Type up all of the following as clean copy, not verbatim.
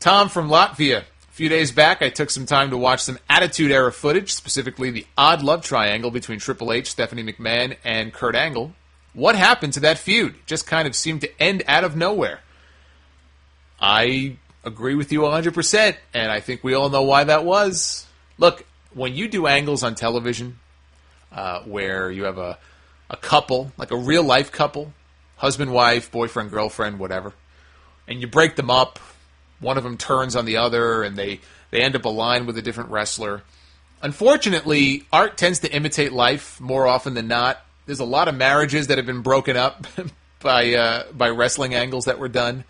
Tom from Latvia. A few days back, I took some time to watch some Attitude Era footage, specifically the odd love triangle between Triple H, Stephanie McMahon, and Kurt Angle. What happened to that feud? It just kind of seemed to end out of nowhere. I agree with you 100%, and I think we all know why that was. Look, when you do angles on television, where you have a couple, like a real-life couple, husband, wife, boyfriend, girlfriend, whatever, and you break them up, one of them turns on the other, and they end up aligned with a different wrestler. Unfortunately, art tends to imitate life more often than not. There's a lot of marriages that have been broken up by wrestling angles that were done.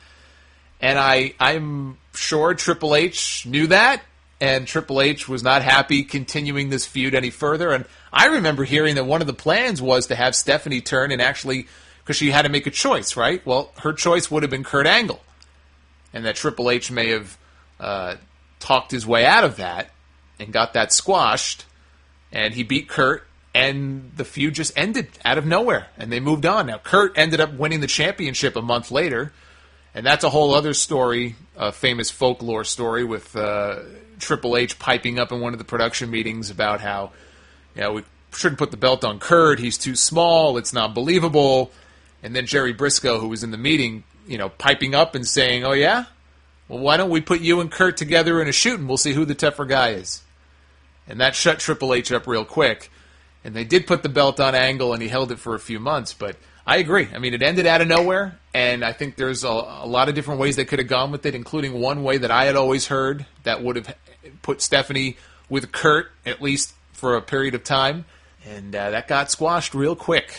And I'm sure Triple H knew that, and Triple H was not happy continuing this feud any further. And I remember hearing that one of the plans was to have Stephanie turn and actually, because she had to make a choice, right? Well, her choice would have been Kurt Angle. And that Triple H may have talked his way out of that and got that squashed, and he beat Kurt, and the feud just ended out of nowhere, and they moved on. Now, Kurt ended up winning the championship a month later, and that's a whole other story, a famous folklore story with Triple H piping up in one of the production meetings about how, we shouldn't put the belt on Kurt, he's too small, it's not believable. And then Jerry Briscoe, who was in the meeting, piping up and saying, oh yeah? Well, why don't we put you and Kurt together in a shoot and we'll see who the tougher guy is. And that shut Triple H up real quick. And they did put the belt on Angle, and he held it for a few months. But I agree. I mean, it ended out of nowhere, and I think there's a lot of different ways they could have gone with it, including one way that I had always heard that would have put Stephanie with Kurt, at least for a period of time. And that got squashed real quick.